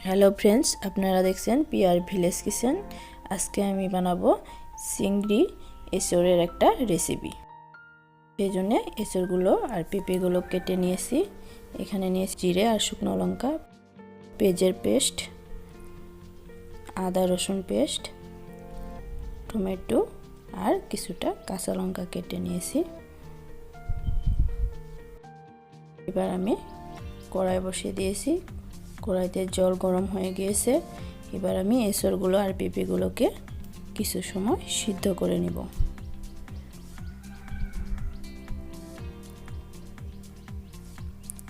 Hello friends, আপনারা দেখছেন PR village kitchen. আজকে আমি বানাবো চিংড়ি এঁচড়ের একটা রেসিপি। সেই জন্য এঁচড়গুলো আর পেঁপেগুলো কেটে নিয়েছি। এখানে নিয়েছি জিরে আর শুকনো লঙ্কা, পেঁয়াজের পেস্ট, আদা রসুন পেস্ট, টমেটো আর কিছুটা কাঁচা লঙ্কা কেটে নিয়েছি। এবার আমি কড়াই বসিয়ে দিয়েছি। কড়াইতে জল গরম হয়ে গিয়েছে। এবার আমি এঁচড়গুলো আর পেঁপেগুলোকে কিছু সময় সিদ্ধ করে নিব।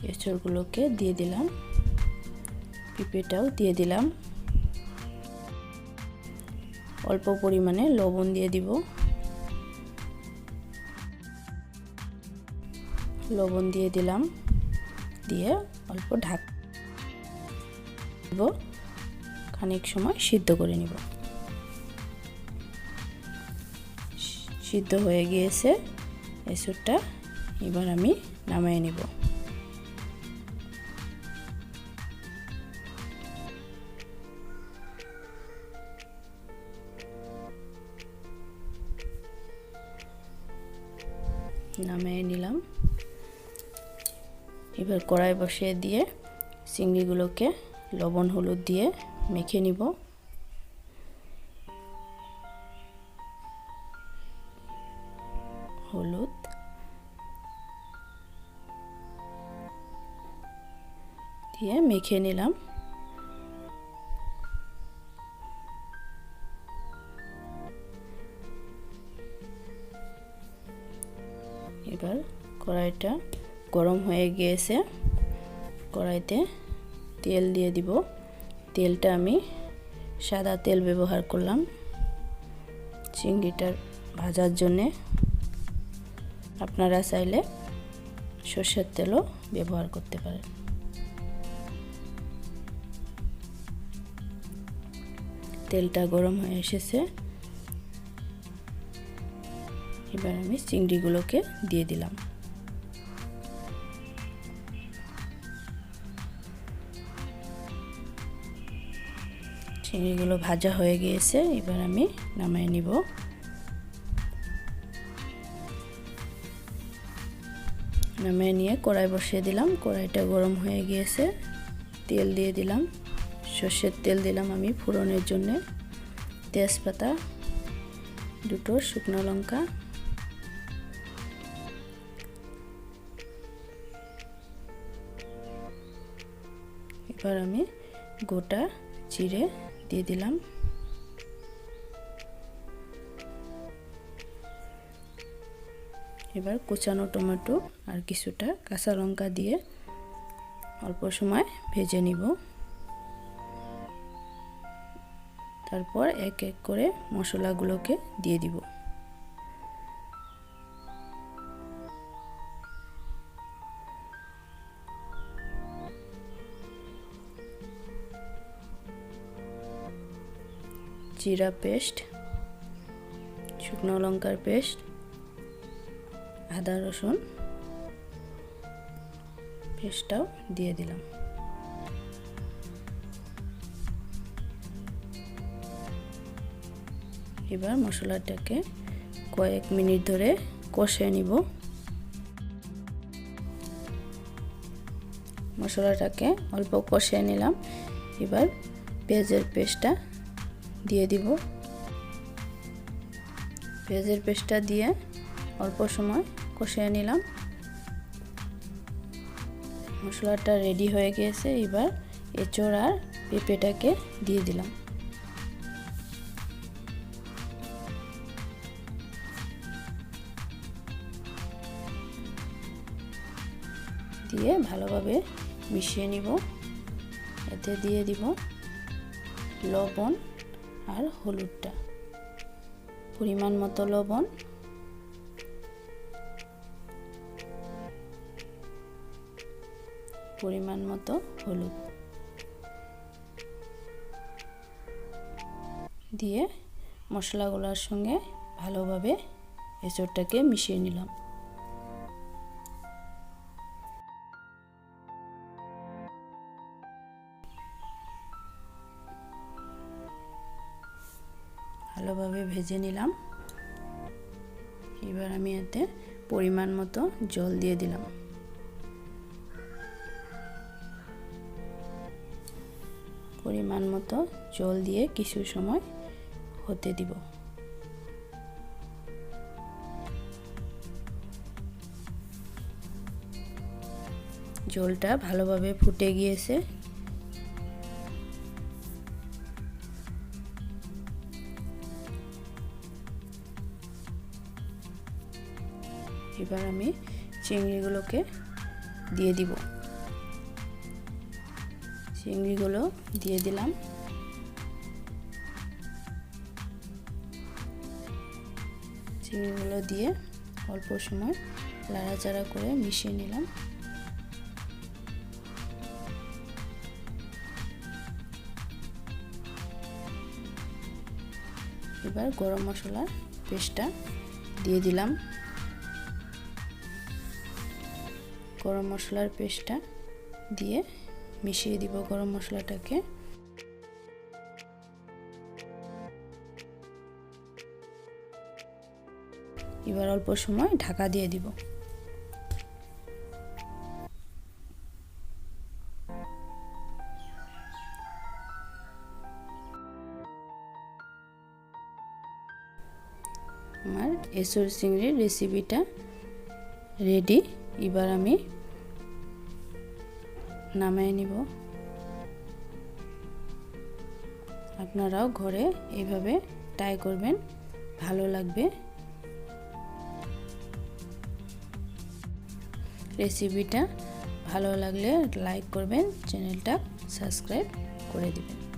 এঁচড়গুলোকে দিয়ে দিলাম, পেঁপেটাও দিয়ে দিলাম। অল্প পরিমাণে লবণ দিয়ে দিব। লবণ দিয়ে দিলাম, দিয়ে অল্প ঢাক খানিক সময় সিদ্ধ করে নিব। সিদ্ধ হয়ে গিয়েছে এঁচড়টা, এবার আমি নামিয়ে নিব। নামিয়ে নিলাম। এবার কড়াই বসিয়ে দিয়ে চিংড়িগুলোকে লবণ হলুদ দিয়ে মেখে নিব। হলুদ দিয়ে মেখে নিলাম। এবার কড়াইটা গরম হয়ে গিয়েছে। কড়াইতে তেল দিয়ে দিব। তেলটা আমি সাদা তেল ব্যবহার করলাম চিংড়িটা ভাজার জন্যে। আপনারা চাইলে সরষের তেলও ব্যবহার করতে পারেন। তেলটা গরম হয়ে এসেছে। এবার আমি চিংড়িগুলোকে দিয়ে দিলাম। চিংড়িগুলো ভাজা হয়ে গিয়েছে। এবার আমি নামিয়ে নিব। নামিয়ে নিয়ে কড়াই বসিয়ে দিলাম। কড়াইটা গরম হয়ে গিয়েছে। তেল দিয়ে দিলাম, সর্ষের তেল দিলাম আমি ফোড়নের জন্য। তেজপাতা, দুটো শুকনো লঙ্কা, এবার আমি গোটা জিরে দিয়ে দিলাম। এবার কুচানো টমেটো আর কিছুটা কাঁচা লঙ্কা দিয়ে অল্প সময় ভেজে নিব। তারপর এক এক করে মশলাগুলোকে দিয়ে দিব। জিরা পেস্ট, শুকনো লঙ্কার পেস্ট, আদা রসুন পেস্টটাও দিয়ে দিলাম। এবার মশলাটাকে কয়েক মিনিট ধরে কষিয়ে নিব। মশলাটাকে অল্প কষিয়ে নিলাম। এবার পেঁয়াজের পেস্টটা দিয়ে দিব। পেঁয়াজের পেস্টটা দিয়ে অল্প সময় কষিয়ে নিলাম। মশলাটা রেডি হয়ে গিয়েছে। এবার এঁচড় আর পেঁপেটাকে দিয়ে দিলাম। দিয়ে ভালোভাবে মিশিয়ে নিব। এতে দিয়ে দিব লবণ আর হলুদটা, পরিমাণ মতো লবণ, পরিমাণ মতো হলুদ দিয়ে মশলাগুলোর সঙ্গে ভালোভাবে এঁচড়টাকে মিশিয়ে নিলাম। ভালোভাবে ভেজে নিলাম। এবার আমি এতে পরিমাণ মতো জল দিয়ে দিলাম। পরিমাণ মতো জল দিয়ে কিছু সময় হতে দিব। জলটা ভালোভাবে ফুটে গিয়েছে। এবার আমি চিংড়িগুলোকে দিয়ে দিব। চিংড়িগুলো দিয়ে দিলাম। চিংড়িগুলো দিয়ে অল্প সময় নাড়াচাড়া করে মিশিয়ে নিলাম। এবার গরম মশলার পেস্টটা দিয়ে দিলাম। গরম মশলার পেস্টটা দিয়ে মিশিয়ে দিব গরম মশলাটাকে। এবার অল্প সময় ঢাকা দিয়ে দিব। আমার এঁচোড় চিংড়ির রেসিপিটা রেডি। এবার আমি নামিয়ে নিব। আপনারাও ঘরে এইভাবে ট্রাই করবেন, ভালো লাগবে। রেসিপিটা ভালো লাগলে লাইক করবেন, চ্যানেলটা সাবস্ক্রাইব করে দিবেন।